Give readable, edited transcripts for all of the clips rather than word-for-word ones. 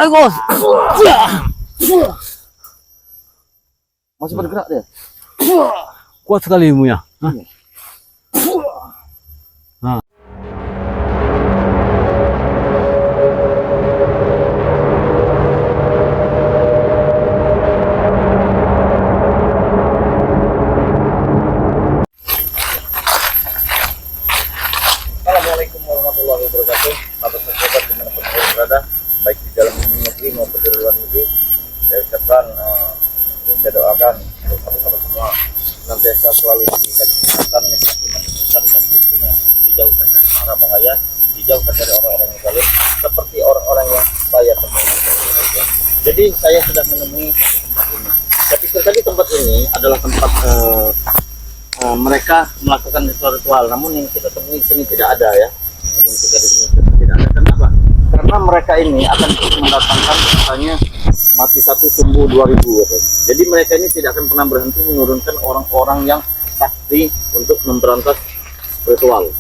Bagus. Masih bergerak dia. Kuat sekali ilmunya. Hah? Assalamualaikum warahmatullahi wabarakatuh. Sahabat-sahabat dimanapun kalian berada, baik di dalam negeri maupun di luar negeri, saya ucapkan dan saya doakan sahabat-sahabat semua senantiasa selalu diberikan kesehatan, nikmat iman Islam, dan tentunya dijauhkan dari mara bahaya, dijauhkan dari orang-orang yang zalim seperti orang-orang yang saya temui. Jadi saya sudah menemui tempat ini. Saya pikir tadi tempat ini adalah tempat mereka melakukan ritual-ritual, namun yang kita temui di sini tidak ada ya. Yang kita di sini tidak ada. Kenapa? Karena mereka ini akan mendatangkan misalnya mati satu tumbuh 2000 katanya. Jadi mereka ini tidak akan pernah berhenti menurunkan orang-orang yang sakti untuk memberantas ritual.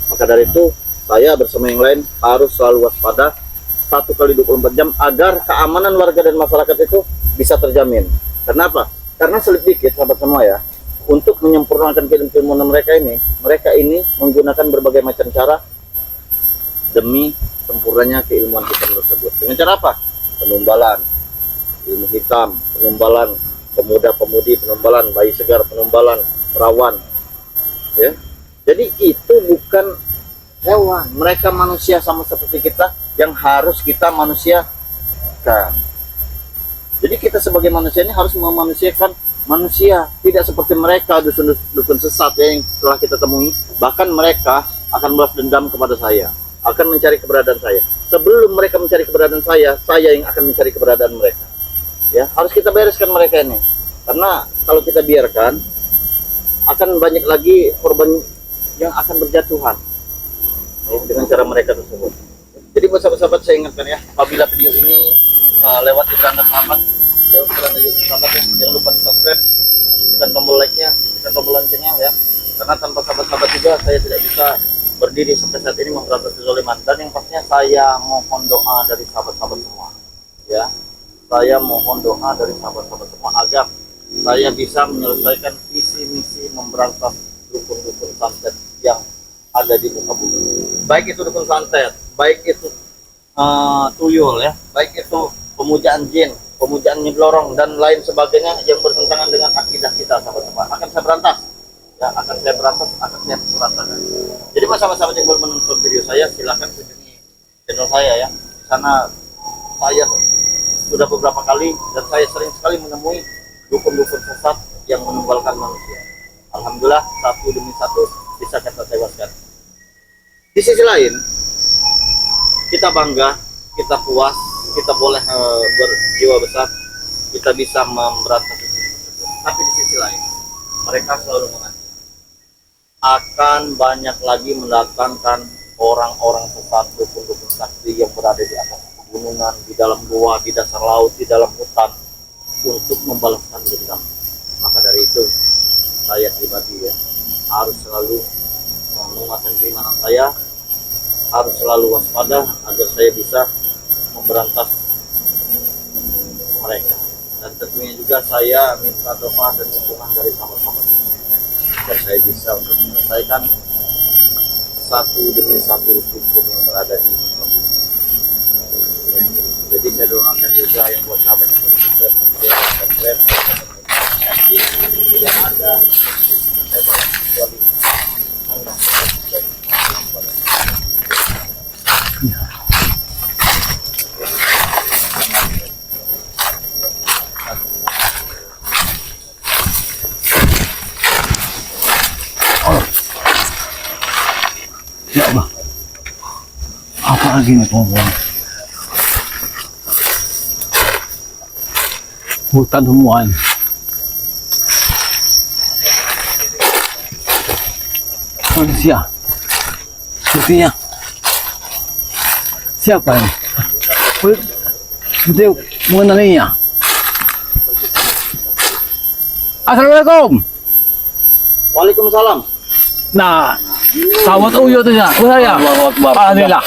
Maka dari itu saya bersama yang lain harus selalu waspada 1 kali 24 jam agar keamanan warga dan masyarakat itu bisa terjamin. Kenapa? Karena sedikit sahabat semua ya, untuk menyempurnakan keilmuan mereka ini menggunakan berbagai macam cara demi sempurnanya keilmuan hitam tersebut. Dengan cara apa? Penumbalan ilmu hitam, penumbalan pemuda-pemudi, penumbalan bayi segar, penumbalan perawan. Ya. Jadi itu bukan hewan, mereka manusia sama seperti kita yang harus kita manusiakan. Jadi kita sebagai manusia ini harus memanusiakan manusia, tidak seperti mereka dukun sesat yang telah kita temui. Bahkan mereka akan balas dendam kepada saya, akan mencari keberadaan saya. Sebelum mereka mencari keberadaan saya yang akan mencari keberadaan mereka. Ya, harus kita bereskan mereka ini. Karena kalau kita biarkan, akan banyak lagi korban yang akan berjatuhan ya, dengan cara mereka tersebut. Jadi buat sahabat-sahabat saya ingatkan ya, apabila video ini lewat di beranda sahabat, lewat beranda YouTube sahabat ya, jangan lupa di subscribe, tekan tombol like-nya, tekan tombol loncengnya ya. Karena tanpa sahabat-sahabat juga saya tidak bisa berdiri sampai saat ini memberantas kezaliman. Dan yang pastinya saya mohon doa dari sahabat-sahabat semua ya. Saya mohon doa dari sahabat-sahabat semua agar saya bisa menyelesaikan visi misi memberantas dukun-dukun santet yang ada di muka bumi. Baik itu dukun santet, baik itu tuyul ya, baik itu pemujaan jin, pemujaan nyiblorong dan lain sebagainya yang bertentangan dengan akidah kita sahabat-sahabat. Akan saya berantas. Ya, akan saya berantas. Jadi sahabat-sahabat yang belum menonton video saya, silahkan kunjungi channel saya ya. Di sana saya sudah beberapa kali dan saya sering sekali menemui dukun-dukun sesat yang menumbalkan manusia. Alhamdulillah satu demi satu bisa kita tewaskan. Di sisi lain, kita bangga, kita puas, kita boleh berjiwa besar, kita bisa memberantas itu. Tapi di sisi lain, mereka selalu mengancam akan banyak lagi mendatangkan orang-orang sesat, dukun-dukun sakti yang berada di atas pegunungan, di dalam gua, di dasar laut, di dalam hutan untuk membalaskan dendam. Maka dari itu saya pribadi ya harus selalu menguatkan keimanan saya, harus selalu waspada agar saya bisa memberantas mereka. Dan tentunya juga saya minta doa dan dukungan dari sahabat-sahabat agar saya bisa untuk menyelesaikan satu demi satu hukum yang berada di muka bumi. Ya. Jadi saya doakan juga yang buat sahabat yang subscribe tidak ada saya kecuali Allah. Ya Allah. Apa lagi nih kawan-kawan? Hutan semua ini. Manusia. Buktinya. Siapa ini? Dia mengenalinya. Assalamualaikum. Waalaikumsalam. Nah, sahabat Uyo tuh ya, saya. Alhamdulillah.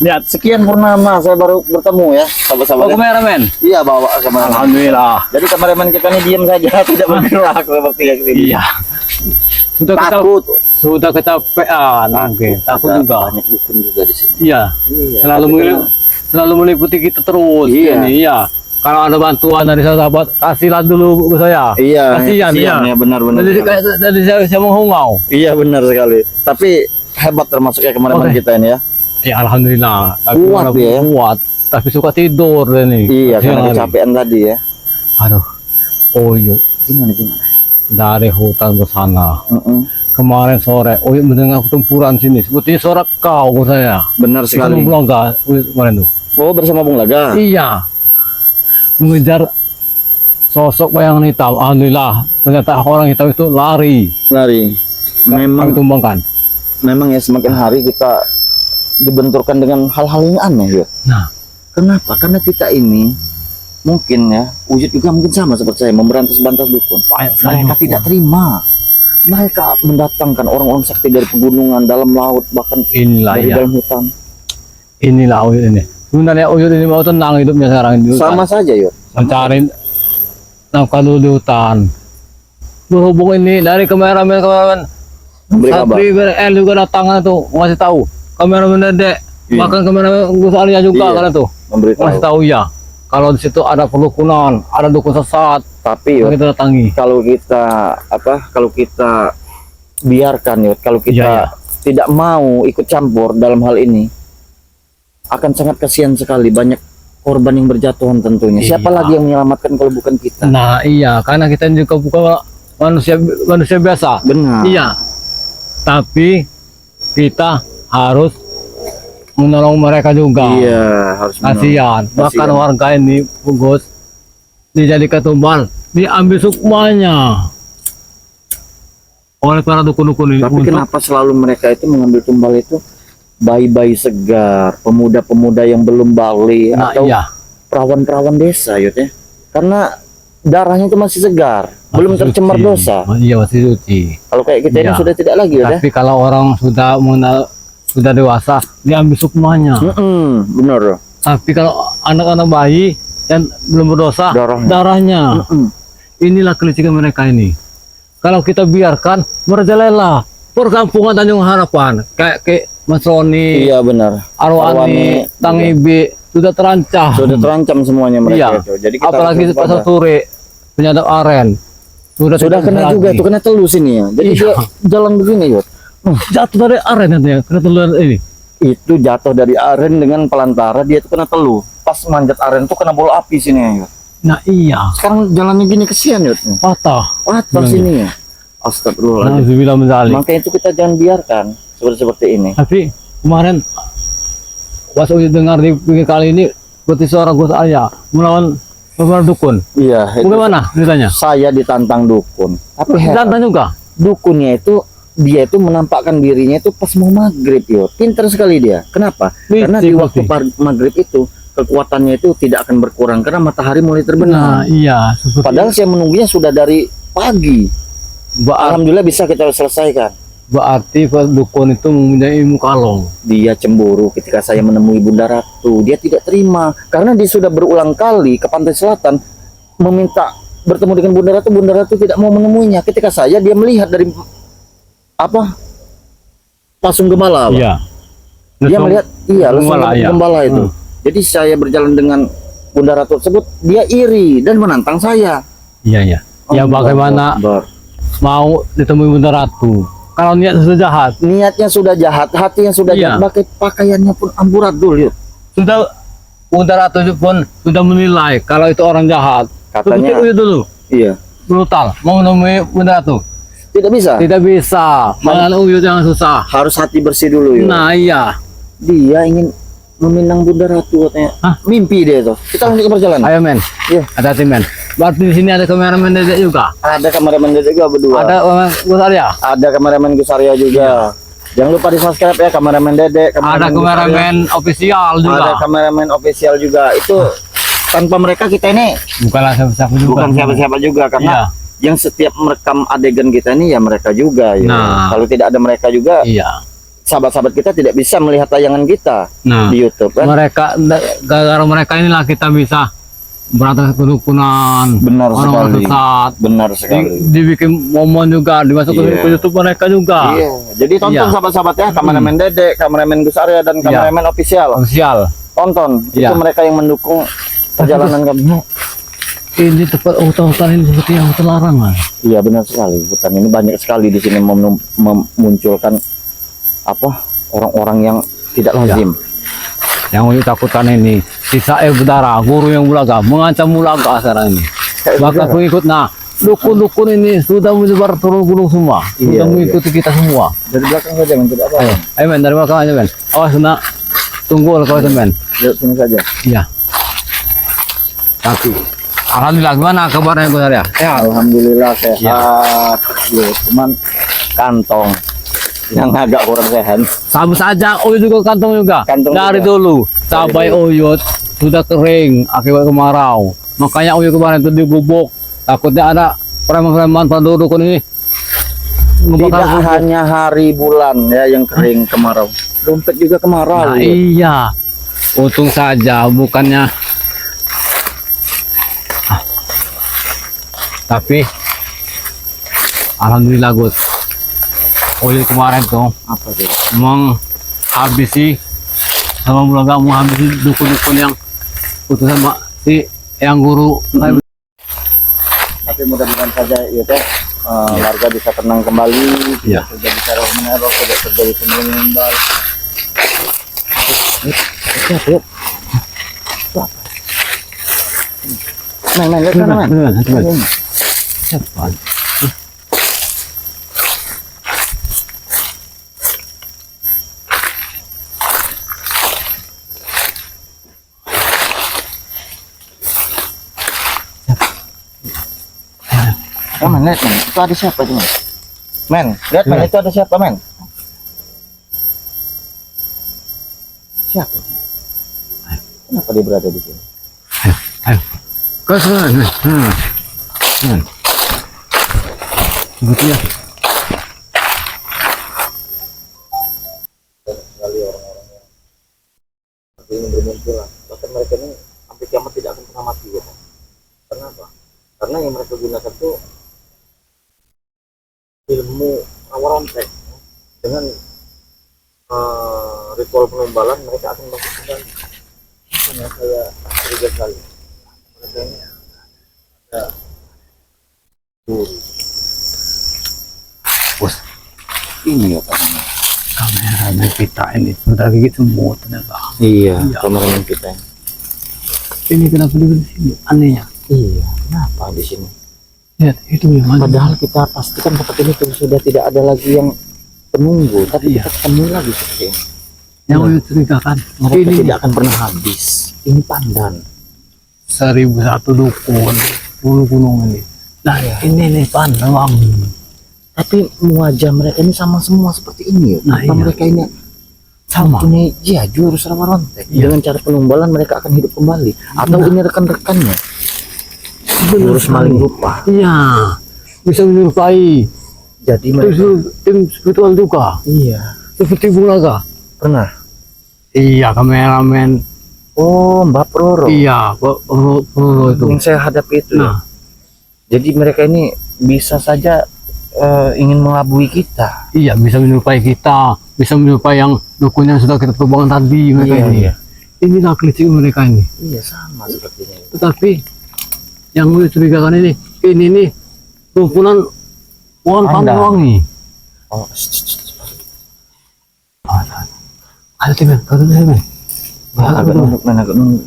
Lihat. Sekian purnama saya baru bertemu ya, sahabat-sahabat. Oh, kameramen. Iya, bawa kameramen. Alhamdulillah. Jadi kameramen kita ini diam saja, tidak bergerak seperti yang ini. Iya. Takut. Sudah kecapean mungkin. Takut Ada juga. banyak dukun juga di sini. Iya. Iya. Selalu meliputi kita terus. Iya. Ini, iya. Kalau ada bantuan dari sahabat, kasihlah dulu ke saya. Iya, Kasihan, iya. ya benar-benar. Tadi saya menghungau. Iya, benar sekali. Tapi hebat termasuk ya kameramen Oke. kita ini ya. Ya alhamdulillah. Tapi Kuat mana dia ya. Kuat. Tapi suka tidur dia nih. Iya, Kasihan karena hari. kecapean tadi ya. Aduh. Oh iya. Gimana? Dari hutan ke sana. Heeh. Kemarin sore, oh iya mendengar pertempuran sini. Sepertinya suara kau ke saya. Benar Kamu sekali. pulang enggak kemarin tuh? Oh, bersama Bung Laga. Iya. Mengejar sosok bayangan hitam. Alhamdulillah. Ternyata orang hitam itu lari. Lari. Kami Memang tumbangkan. ya semakin hari kita dibenturkan dengan hal-hal yang aneh ya. Nah. Kenapa? Karena kita ini mungkin ya, wujud juga mungkin sama seperti saya, memberantas-bantas dukun. Mereka tidak terima. Mereka mendatangkan orang-orang sakti dari pegunungan, dalam laut, bahkan Inilah dari ya. dalam hutan. Inilah Uyut ini. Sebenarnya Uyut ini mau tenang hidupnya sekarang di hutan. Sama saja yuk. Mencari nafkah dulu di hutan. Berhubung ini dari kameramen Memberi kabar. Satri BRL juga datang tuh ngasih tahu. Kameramen Dedek, Iya. bahkan kameramen Gus Arya juga Iya. kan tuh Memberi ngasih tahu. tahu ya. Kalau di situ ada perdukunan, ada dukun sesat, Tapi yuk, kita datangi. kalau kita biarkan yuk, kalau kita Iya, iya. tidak mau ikut campur dalam hal ini, akan sangat kasihan sekali, banyak korban yang berjatuhan tentunya. Siapa Iya. lagi yang menyelamatkan kalau bukan kita? Nah iya, karena kita juga bukan manusia biasa. Benar. Iya, tapi kita harus menolong mereka juga. Iya, harus menolong. Kasihan. Bahkan Kasihan. warga ini, Gus, dijadikan tumbal, diambil sukmanya oleh para dukun-dukun ini. Tapi untuk- kenapa selalu mereka itu mengambil tumbal itu bayi-bayi segar, pemuda-pemuda yang belum balik, Nah atau iya, perawan-perawan desa yut ya? Karena darahnya itu masih segar, belum masih tercemar suci. dosa. Iya, masih suci. Kalau kayak kita ini Iya. sudah tidak lagi ya. Tapi kalau orang sudah mengenal, sudah dewasa, diambil sukmanya. Benar. Tapi kalau anak-anak bayi yang belum berdosa, Darahnya. darahnya. Inilah kelicikan mereka ini. Kalau kita biarkan, merajalela. Perkampungan Tanjung Harapan, kayak Mas Roni, Iya benar. Arwani, Arwani, Tangibi, sudah terancam. Sudah terancam semuanya mereka Iya. itu. Jadi kita Apalagi harus Pasar waspada. Turi, penyadap aren. Sudah tidak kena bisa juga lagi. itu, kena telus ini ya. Jadi Iya. dia jalan begini yut. Jatuh dari aren nantinya, kena teluran ini. Itu jatuh dari aren dengan pelantara, dia itu kena teluh. Pas manjat aren tuh kena bola api sini ya yut. Nah iya, Sekarang jalannya gini kesian yut. patah. Patah Iya. sini ya. Astagfirullahaladzim. Alhamdulillah menzalik. Makanya itu kita jangan biarkan seperti ini. Tapi kemarin pas Uyut dengar di pinggir kali ini seperti suara Gus Arya melawan beberapa dukun. Iya. itu Bagaimana ceritanya? Saya ditantang dukun. Tapi heran, Jantan juga. dukunnya itu dia itu menampakkan dirinya itu pas mau maghrib yuk. Pintar sekali dia. Kenapa? Karena di waktu maghrib itu kekuatannya itu tidak akan berkurang karena matahari mulai Nah terbenam. iya, seperti Padahal saya menunggunya sudah dari pagi. Alhamdulillah bisa kita selesaikan. berarti dukun itu mempunyai ilmu kalong. Dia cemburu ketika saya menemui Bunda Ratu. Dia tidak terima karena dia sudah berulang kali ke pantai selatan meminta bertemu dengan Bunda Ratu. Bunda Ratu tidak mau menemuinya. Ketika dia melihat dari pasung gembala. Pak. Iya. Dia melihat lesung Gembala, iya. gembala itu. Jadi saya berjalan dengan Bunda Ratu tersebut, dia iri dan menantang saya. Iya iya. Ya Allah bagaimana Akbar. mau ditemui Bunda Ratu? Kalau niat sudah jahat, Niatnya sudah jahat, hatinya sudah Iya. jahat, pakaiannya pun amburadul yuk. sudah Bunda Ratu pun sudah menilai kalau itu orang jahat. Katanya, Pikir dulu, iya. brutal. Mau menemui Bunda Ratu, Tidak bisa. tidak bisa. Malah Uyut yang susah. Harus hati bersih dulu yuk. Nah iya. Dia ingin meminang Bunda Ratu katanya. Hah? Mimpi dia itu. Kita lanjut ke perjalanan. Ayo men, Iya. hati-hati men. Berarti di sini ada kameramen Dedek juga. Ada kameramen dia juga berdua. Ada Gus Arya. Ada kameramen Gus Arya juga. Jangan lupa di subscribe ya kameramen Dedek. Ada Gus Arya. kameramen ofisial juga. Ada kameramen official juga. Itu tanpa mereka kita ini Bukanlah siapa-siapa juga. bukan siapa-siapa juga karena Iya. yang setiap merekam adegan kita ini ya mereka juga ya. Nah. Kalau tidak ada mereka juga Iya. sahabat-sahabat kita tidak bisa melihat tayangan kita Nah, di YouTube kan. gara-gara mereka inilah kita bisa berantas kerukunan, Benar orang-orang sekali. sesat. Benar sekali. Dibikin momen juga, dimasukkan Iya. ke YouTube mereka juga. Iya. Jadi tonton Iya. sahabat-sahabat ya, kameramen Dede, kameramen Gus Arya dan kameramen official. Official. Tonton. Iya. Itu mereka yang mendukung perjalanan kami. Ini tempat hutan ini seperti yang terlarang lah. Iya benar sekali. Hutan ini banyak sekali di sini memunculkan apa orang-orang yang tidak lazim. Yang Uyu takutkan ini sisa berdarah, guru yang bulaga mengancam bulaga sekarang ini. Bahkan pengikut, nah dukun-dukun ini sudah menyebar turun gunung semua, Iya, sudah mengikuti kita semua. Dari belakang saja men, tidak apa. Ayo men, dari belakang aja men. Awas nak, tunggu kalau men. Lihat sini saja. Iya. Tapi alhamdulillah, gimana kabarnya Gus Arya? Ya, alhamdulillah sehat. Ya, cuman kantong yang agak kurang sehat. Sama saja, Uyu juga kantong juga. Kantong Dari juga. dulu, cabai Uyu sudah kering akibat kemarau. Makanya Uyu kemarin itu digubuk. Takutnya ada preman-preman penduduk ini ngebakar Tidak gubuk. hanya hari bulan ya yang kering kemarau, dompet juga kemarau. Nah, iya. Untung saja bukannya. Tapi alhamdulillah Gus. Uyu kemarin tuh Apa tuh? menghabisi sama bulaga, menghabisi dukun-dukun yang putusan si yang guru. Tapi mudah-mudahan saja ya teh warga bisa tenang kembali, Iya. tidak terjadi teror meneror, tidak terjadi pembunuhan. Lihat. Main, lihat sana, main. Oh, men, lihat, men. Itu ada siapa itu, men? Men, lihat, men. Itu ada siapa, men? Siapa dia? Kenapa dia berada di sini? Ayo. Ke sana. Betul ya. Sekali orang-orang yang ingin bermunculan. Bahkan mereka ini sampai kiamat tidak akan pernah mati, ya. Kenapa? Karena yang mereka gunakan tuh ilmu rawarantek dengan ritual penumbalan mereka akan masuk kembali. Makanya saya curiga sekali mereka ini ada guru. Bos, Ini ya Pak. kameramen kita ini sudah gigit semua ternyata. Iya, Iya. kameramen kita. Ini kenapa di sini? Anehnya. Iya, kenapa di sini? Lihat itu yang mana? Padahal kita pastikan tempat ini sudah tidak ada lagi yang penunggu, tapi Iya. kita ketemu lagi seperti ini. Yang Uyu ceritakan. Mereka Ini tidak akan pernah habis. Ini pandan. 1001 dukun, 10 gunung ini. Nah, ini nih Pandawang. Tapi wajah mereka ini sama semua seperti ini. Nah, Apa iya. mereka ini Sama. ini ya jurus rawarontek. Iya. Dengan cara penumbalan mereka akan hidup kembali. Atau Nah. ini rekan-rekannya. Jurus sekali. maling rupa. Iya. Bisa menyerupai. Jadi mereka Tim spiritual juga. iya Seperti Bulaga. pernah. Iya, kameramen. Oh, Mbak Proro. Iya, Pro itu. Yang saya hadapi itu. Ya. Nah, Jadi mereka ini bisa saja ingin mengelabui kita. iya bisa menyerupai kita, bisa menyerupai yang dukun yang sudah kita perbangun tadi mereka Iya, ini. iya. Inilah kritik mereka ini. Iya sama sepertinya. Tetapi yang mencurigakan ini nih kumpulan pohon Anda. Pandawang. Oh, Ada tim, kau tim. agak nunduk, agak nunduk.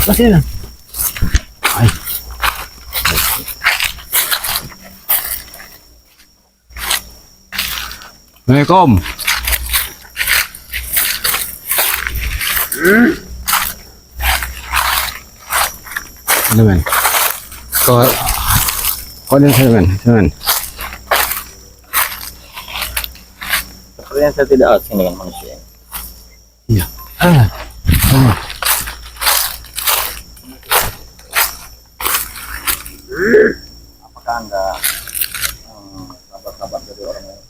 Masih. Ay. Assalamualaikum. Ano man? Kau din sa man. Sepertinya saya tidak asing dengan manusia. Iya. Sama. Apakah Anda kabar-kabar dari orang yang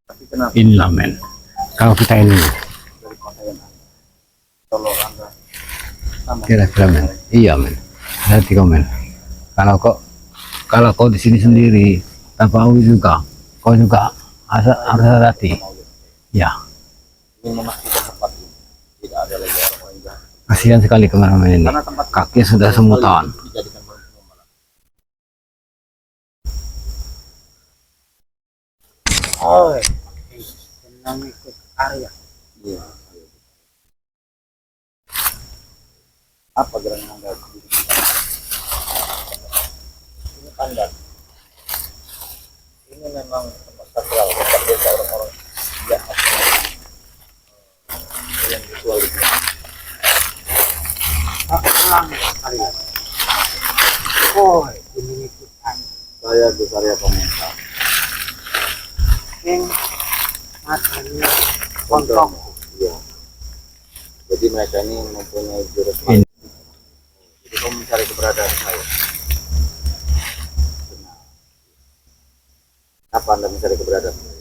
tapi kenapa Inilah men. Kalau kita ini dari kota yang Anda? Kalau Anda sama kira-kira men. Iya men. Hati kau men. Kalau kau di sini sendiri tanpa tahu juga, kau juga harus hati. Ya. ingin memastikan tempat ini tidak ada lagi orang-orang jahat. Kasihan sekali kameramen ini. Karena tempat Kaki sudah semutan. dijadikan pengumuman. Oh, senang ikut Arya. Iya. Apa gerangan Anda? Ini pandan. Ini memang tempat sakral, tempat biasa orang-orang jahat yang ritual itu. Arya. Oh, ini ikut Arya. Saya Gus Arya Pemerintah. Yang matanya kontong. Iya. Jadi mereka ini mempunyai jurus Ini. Jadi kamu mencari keberadaan saya. Benar. Apa Anda mencari keberadaan saya?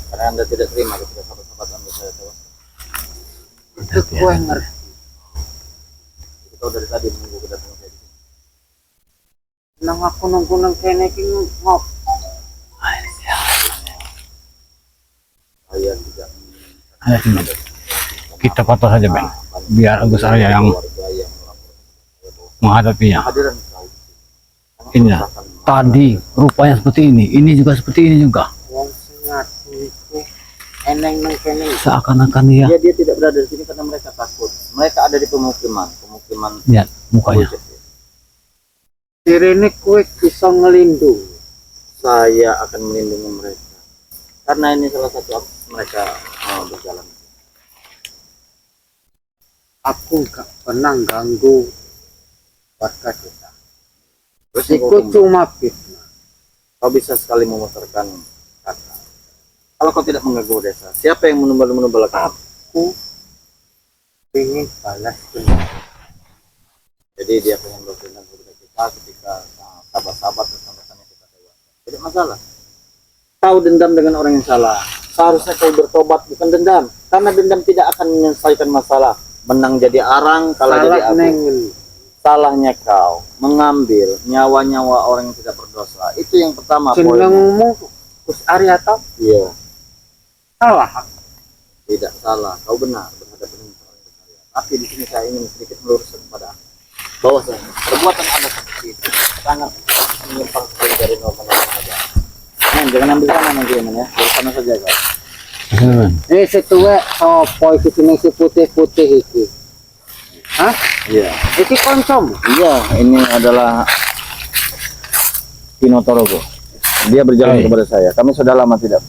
Karena Anda tidak terima ketika sahabat-sahabat Anda saya tewas. Itu gue ngerti. Jadi kau dari tadi menunggu kedatangan saya di sini. Nang aku nunggu nang kene iki ngop. Saya tidak Hanya cuma kita foto saja men. Biar Agus Arya yang keluarga yang melaporkan saya bahwa menghadapinya. kehadiran kau sangat Ini meresahkan. tadi rupanya seperti ini juga seperti ini juga. Wong sing ngaku iku eneng nang kene. Seakan-akan dia Dia tidak berada di sini karena mereka takut. Mereka ada di pemukiman lihat mukanya. bullshit. Direne kowe bisa ngelindung. Saya akan melindungi mereka karena ini salah satu akses mereka berjalan. Aku gak pernah ganggu warga desa. Terus Iku cuma fitnah. kau bisa sekali memutarkan kata. Kalau kau tidak mengganggu desa, siapa yang menumbuh kau? Aku ingin balas dendam. Jadi dia pengen berpindah kepada kita ketika sahabat-sahabat rekan-rekannya kita dewasa. Tidak masalah. Kau dendam dengan orang yang salah. Seharusnya kau bertobat, bukan dendam. Karena dendam tidak akan menyelesaikan masalah. Menang jadi arang, kalah jadi Salah abu. nengel. Salahnya kau mengambil nyawa-nyawa orang yang tidak berdosa. Itu yang pertama poin. Jenengmu Gus Arya tau? Iya, Salah. tidak salah. Kau benar berhadapan dengan orang yang berkarya. Tapi di sini saya ingin sedikit meluruskan kepada bahwa perbuatan Anda seperti itu sangat menyimpang sekali dari norma-norma agama. Men, jangan ambil kanan nanti ya, men ya. Dari sana saja kau. Ini setuwe sopo iki jeneng si putih-putih iki. Hah? Iya. Iki konsom. Iya, ini adalah Pino Torogo. Dia berjalan Hai. kepada saya. Kami sudah lama tidak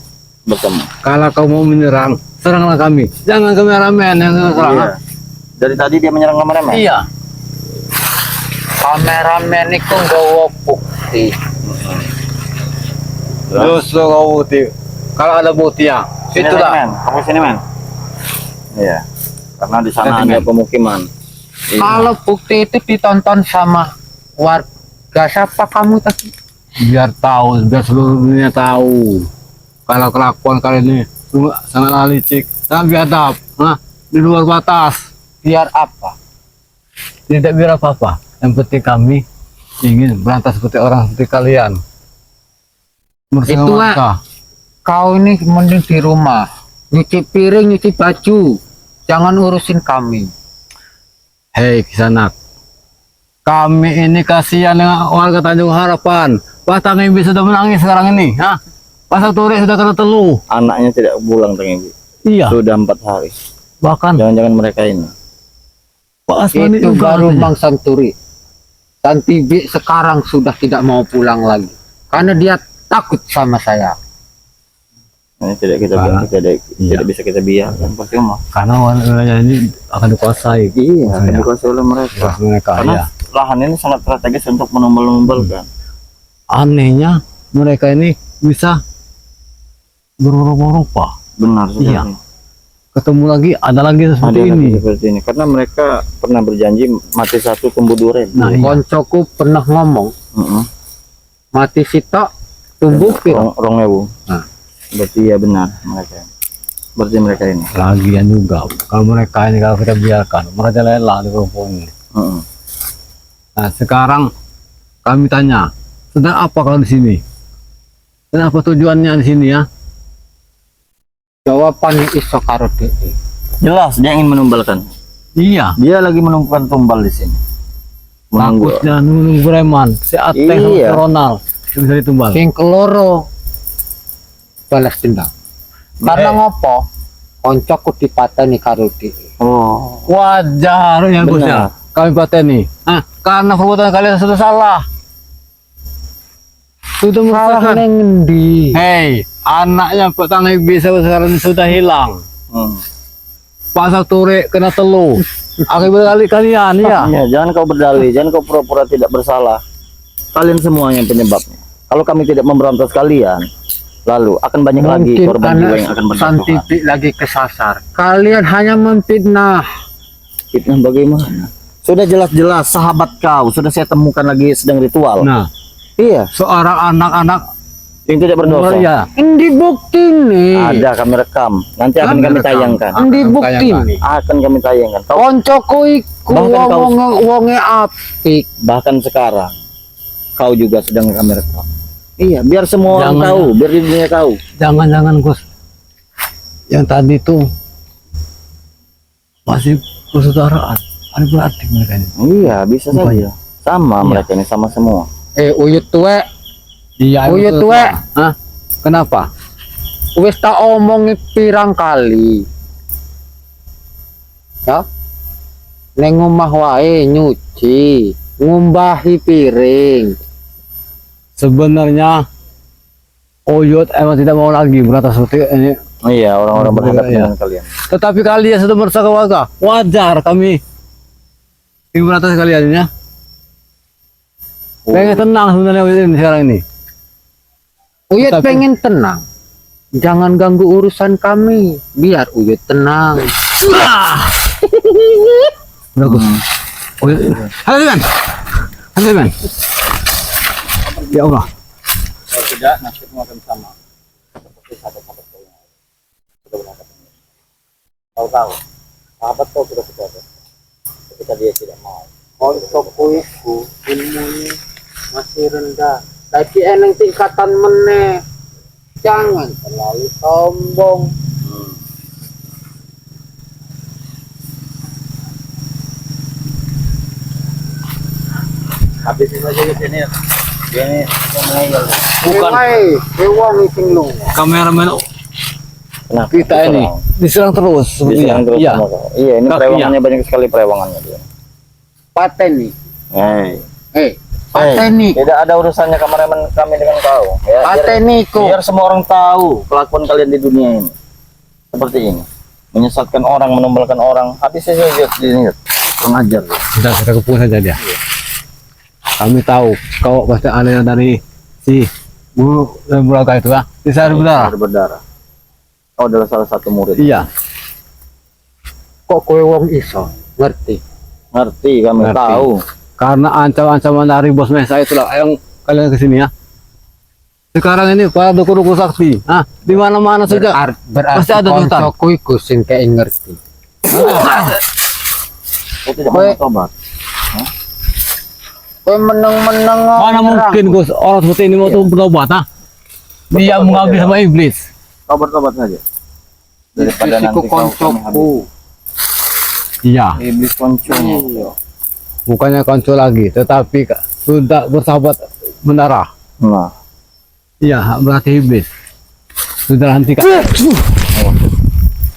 bertemu. Kalau kau mau menyerang, seranglah kami. Jangan kameramen yang serang. Iya. Dari tadi dia menyerang kameramen. Iya. Kameramen iku nggawa bukti. Justru kau bukti. Kalau ada bukti ya, Sini, itulah. men. Kamu sini, men. Iya. Karena di sana Sini, ada men. pemukiman. Iya. Kalau bukti itu ditonton sama warga siapa kamu tadi? Biar tahu, biar seluruh dunia tahu. Kalau kelakuan kalian ini sangat licik, sangat biadab, nah, di luar batas. Biar apa? Tidak biar apa-apa. Yang penting kami ingin berantas seperti orang seperti kalian. Bersama Itu, mereka. Kau ini mending di rumah, nyuci piring, nyuci baju. Jangan urusin kami. Hei Kisanak, kami ini kasihan dengan warga Tanjung Harapan. Pasang Imbi sudah menangis sekarang ini, ha? Pasang Turi sudah kena teluh. Anaknya tidak pulang, Teng Ibu. Iya, Sudah 4 hari. bahkan Jangan-jangan mereka ini. Pak Asmani Itu juga baru katanya. Bang Santuri. Dan Tibi sekarang sudah tidak mau pulang lagi. Karena dia takut sama saya. Ini tidak kita Karena- tidak bisa kita biarkan pasti mah. Karena wilayah ini akan dikuasai. Iya, akan Maksudnya. dikuasai oleh mereka. Oleh mereka, Karena ya. lahan ini sangat strategis untuk menumbal-numbalkan. Anehnya mereka ini bisa berubah-ubah. Benar sekali. Iya. ketemu lagi ada lagi seperti Ada ini. lagi seperti ini karena mereka pernah berjanji mati satu tumbuh 2.000. Nah, iya. Koncoku pernah ngomong Heeh. mati sitok tumbuh piro. Rong ewu. Nah. Berarti ya benar mereka. Berarti mereka ini. Lagian juga kalau mereka ini kalau kita biarkan mereka lelah di kampung ini. Heeh. Nah sekarang kami tanya sedang apa kalau di sini? Dan apa tujuannya di sini ya? Jawaban iso karo dhek. Jelas dia ingin menumbalkan. Iya. Dia lagi menumpukan tumbal di sini. Menunggu. Takutnya nunggu preman, si Ateng sama si Iya. Ronald yang bisa ditumbal. Sing keloro balas dendam. Karena ngopo? Koncoku dipateni karo dhek. Oh. Wajar ya Gus ya. Benar. Kami pateni. Nah, karena perbuatan kalian sudah salah. Sudah Salah merupakan. neng endi? Hei, anaknya petani bisa sekarang sudah hilang. Hmm. Pasar Ture kena telu. Akibat kali kalian ya. Iya, jangan kau berdalih, jangan kau pura-pura tidak bersalah. Kalian semuanya penyebabnya. Kalau kami tidak memberantas kalian, lalu akan banyak lagi Mungkin korban jiwa anak yang akan berjatuhan. Santipik lagi kesasar. Kalian hanya memfitnah. Fitnah bagaimana? Sudah jelas-jelas sahabat kau sudah saya temukan lagi sedang ritual. Nah, Iya, seorang anak-anak yang tidak berdosa. ya. Endi bukti nih? Ada kami rekam. Nanti akan Kami kami rekam. tayangkan. Endi bukti Tayangkan. nih? Akan kami tayangkan. Kau Koncoku iku Bahkan kau- wonge apik. bahkan sekarang kau juga sedang kami rekam. Iya, biar semua orang Jangan. tahu, biar di dunia tahu. Jangan-jangan Gus. Yang tadi tuh masih persaudaraan. Ada berarti mereka ini. Iya, bisa saja. Sama mereka ini sama semua. Uyut tuwek, Iya, Uyut betul, tuwek. Pak. Hah? Kenapa? wis tak omongi pirang kali. Ya. Neng omah wae nyuci, ngumbahi piring. Sebenarnya Oyot emang tidak mau lagi beratas seperti ini. Iya, orang-orang berhadapan Iya. dengan kalian. Tetapi kalian sudah merusak warga. Wajar kami ingin beratas kalian ya. Pengen tenang sebenarnya Oyot ini sekarang ini. Uyut Tapi- pengen tenang. Jangan ganggu urusan kami, biar Uyut tenang. Bagus. Oyot. Halo man. Halo man. Ya Allah. Kalau tidak, nasibmu akan sama. Seperti sahabat-sahabat kau yang sudah berangkat. Kau tahu, sahabat kau sudah berangkat. Ketika dia tidak mau. Koncoku iku ilmunya masih rendah. Tapi eneng tingkatan meneh. Jangan terlalu sombong. Habis itu aja di sini. Dia ini mengayal. Bukan wong sing lu. kameramen Kenapa? kita ini diserang terus sepertinya. Diserang terus Iya. sama kau. Iya, ini Tapi perewangannya banyak sekali perewangannya dia. Pateni. Hei. Pateni. Tidak ada urusannya kameramen kami dengan kau. Ya, Pateni ku. biar semua orang tahu kelakuan kalian di dunia ini. Seperti ini. Menyesatkan orang, menumbalkan orang. Habis saja ini. Pengajar. Sudah kita kepung saja dia. Kami tahu kau pasti ada dari si guru dan buraga itu ya. Bisa berdarah. Berdarah. Kau adalah salah satu murid. Iya. Kok kowe wong iso ngerti? Ngerti, kami Ngerti. tahu. Karena ancaman-ancaman dari bos Mesa itulah yang kalian kesini ya. Sekarang ini para dukun-dukun sakti, di mana-mana saja Berarti pasti ada hutan. koncoku iku sing kayak ngerti. Kau tidak Kowe- mau tobat. Kowe meneng-meneng Mana mungkin Gus orang seperti ini mau tuh bertobat, Dia Bertobat mengabdi saja. sama iblis. Kau bertobat saja. Daripada Iblis nanti iku kau kami koncoku. Iya, Iblis koncomu. Iya. bukannya konco lagi, tetapi sudah bersahabat mendarah. Nah, Iya, berarti iblis. Sudah hentikan.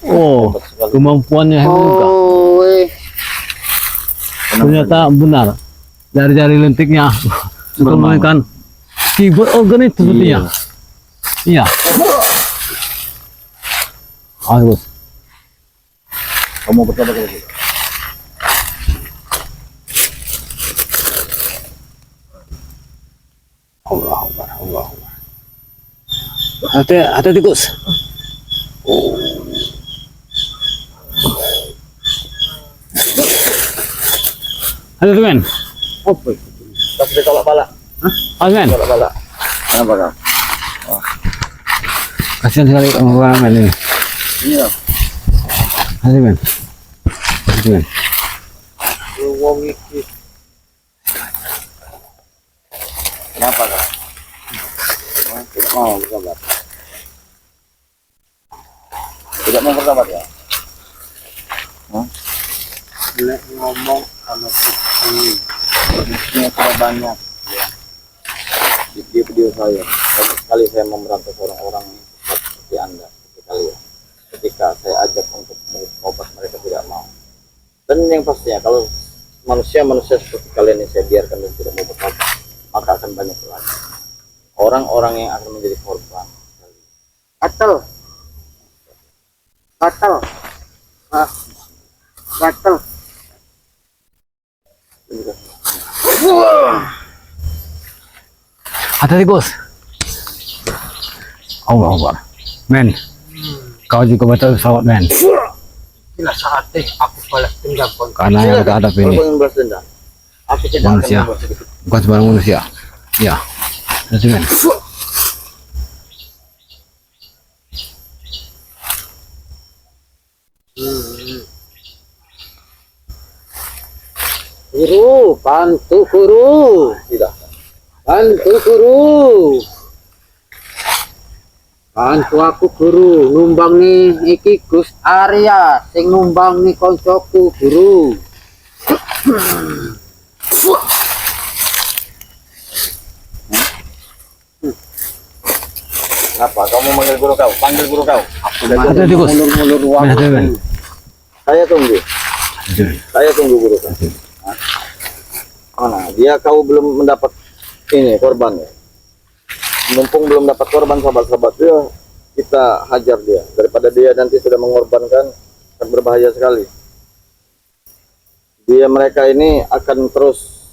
Oh, hebat sekali. kemampuannya hebat juga. Kowe Ternyata benar. Jari-jari lentiknya untuk Bermain. memainkan keyboard organ itu sepertinya. Iya. Bagus. Kamu bertobat lagi. Allah Akbar, Allah Akbar. Hati-hati Gus. Ada tuh men. Apa itu? Pas dia tolak bala. Ada men. Tolak bala. Kenapa kau? Kasihan sekali orang men ini. Iya. Ada men. Ada men. Wong iki Kenapa kau? Tidak mau bersahabat. Tidak mau bersahabat ya? nek ngomong sama kucing. Musuhnya sudah banyak ya. Di video saya banyak sekali saya memberantas orang-orang seperti anda, seperti kalian. Ketika saya ajak untuk mengobat mereka tidak mau. Dan yang pastinya kalau manusia seperti kalian ini saya biarkan dan tidak mau bertobat, maka akan banyak lagi orang-orang yang akan menjadi korban. Gatel. Gatel. Hati-hati Gus. Allah Akbar. Men. Kau juga betul pesawat men. Bila saatnya aku balas dendam kon. Karena yang kita hadapi Kalau ini ingin balas dendam, aku tidak Manusia. akan membuat sedikit. bukan sembarang manusia. Ya. Hati men. Guru, bantu guru. Tidak. Bantu guru. Bantu aku guru, numbang nih iki Gus Arya, sing numbang nih koncoku guru. Kenapa? Kamu manggil guru kau? Panggil guru kau. Hati-hati Gus. Mulur-mulur Men, ruang. hati men. Saya tunggu. Hati, men. Saya tunggu guru kau. Mana? Dia kau belum mendapat ini korban ya. Mumpung belum dapat korban sahabat-sahabat dia, kita hajar dia. Daripada dia nanti sudah mengorbankan, akan berbahaya sekali. Mereka ini akan terus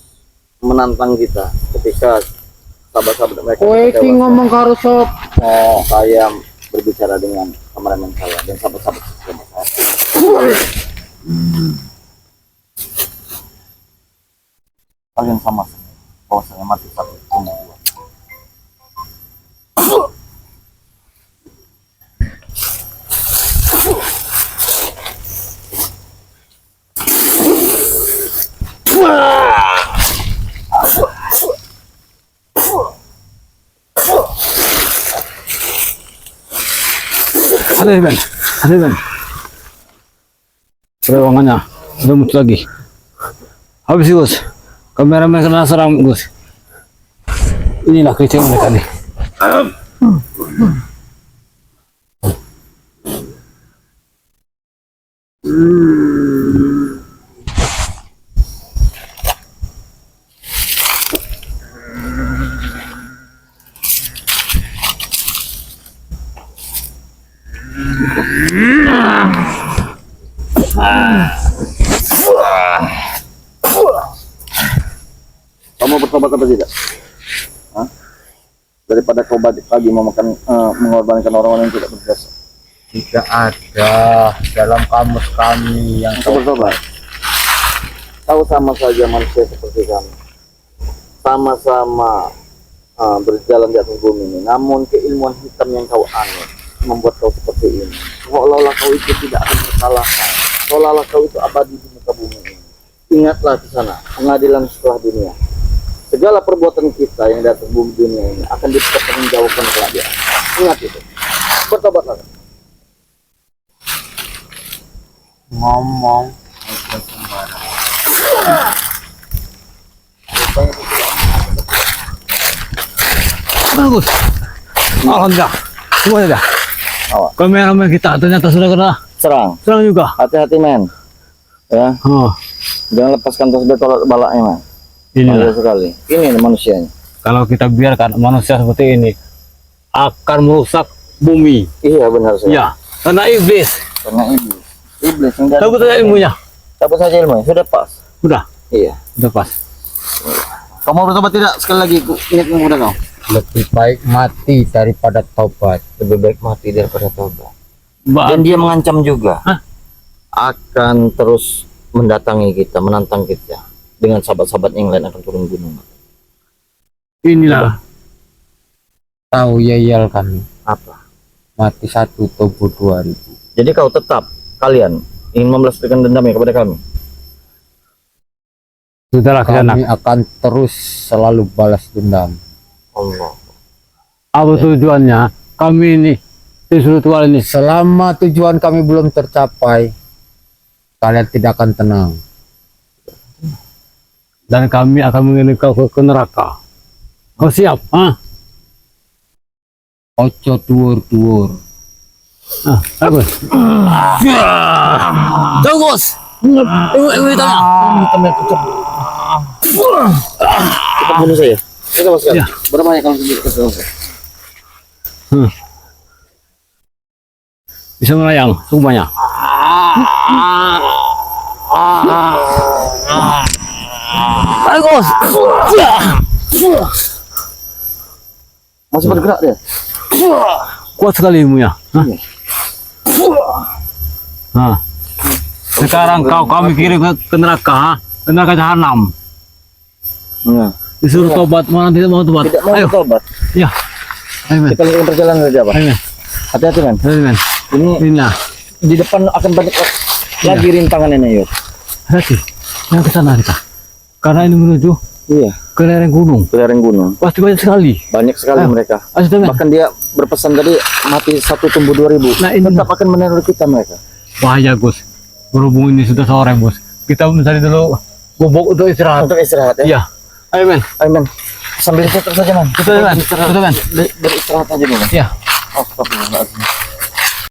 menantang kita ketika sahabat-sahabat mereka. Kowe kita iki dewasa. ngomong karo sop. Saya berbicara dengan kameramen saya dan sahabat-sahabat saya. Kalian sama bahwasanya mati satu tunggu dua. Hati men. Hati men. Ruangannya udah muncul lagi. Habis Gus. Kameramen kena serang Gus. Inilah kecil mereka nih. Kamu bertobat atau tidak? Hah? Daripada kau pagi memakan mengorbankan orang-orang yang tidak berdosa. Tidak ada dalam kamus kami yang Kau bertobat. Kau sama saja manusia seperti kami. Sama-sama berjalan di atas bumi ini. Namun keilmuan hitam yang kau anut membuat kau seperti ini. Seolah-olah kau itu tidak akan terkalahkan. Seolah-olah kau itu abadi di muka bumi ini. Ingatlah di sana, pengadilan setelah dunia. Segala perbuatan kita yang di atas bumi dunia ini akan dipertanggungjawabkan kelak dia. Ingat itu. Bertobatlah. ngomong. Bagus. Alhamdulillah. Semuanya dah. Awak. Kameramen kita ternyata sudah kena Serang. serang juga. Hati-hati men. Ya, Oh, jangan lepaskan terus dia tolak balaknya men. inilah. Bahaya sekali. Ini manusianya. Kalau kita biarkan manusia seperti ini akan merusak bumi. Iya benar sih. Ya, karena iblis. Karena iblis. Iblis yang Cabut saja ilmunya. Cabut saja ilmunya. Sudah pas. Udah, Iya. udah pas. Kamu bertobat tidak? Sekali lagi ingat muda kau. Lebih baik mati daripada tobat. Lebih baik mati daripada tobat. Ba- Dan dia mengancam juga. Hah? Akan terus mendatangi kita, menantang kita. dengan sahabat-sahabat yang lain akan turun gunung? Inilah. Tahu yayal kami. Apa? Mati 1 tubuh 2000. Jadi kau tetap kalian ingin membalaskan dendamnya kepada kami? Sudahlah Kisanak. Kami akan terus selalu balas dendam. Allah. Apa tujuannya? Kami ini disuruh tual ini. Selama tujuan kami belum tercapai, kalian tidak akan tenang. Dan kami akan mengirim kau ke neraka. Kau siap? Ah, Ojo tuur-tuur. bagus. Bagus. Ini tanya. Kita bunuh saya. Kita masukkan. Ya. Berapa banyak kalau kita Bisa melayang semuanya. Bagus. masih bergerak dia? Kuat sekali ilmunya. Nah, sekarang kami kirim ke neraka, ke neraka jahanam. Nah, Disuruh tobat, mana tidak mau tobat. tidak mau Ayo, bertobat. ya. Ayo men, Kita lanjutkan perjalanan saja, Pak. ayo men, Hati-hati, man. ayo men. Ini Inilah, di depan akan banyak lagi rintangan ini, yuk. hati. Yang ke sana kita. Karena ini menuju Iya, ke lereng gunung. ke lereng gunung. Pasti banyak sekali. Banyak sekali Ayo. mereka. Ayo sudah men. Bahkan dia berpesan tadi mati 1 tumbuh 2000. Nah, ini tetap akan meneror kita mereka. bahaya Gus. Berhubung ini sudah sore Bos. Kita mencari dulu gubuk untuk istirahat. Untuk istirahat ya. Iya. Ayo men. Ayo, man. Sambil istirahat saja, man. Betul men. Betul men. Beristirahat aja dulu. Iya. Astagfirullahaladzim.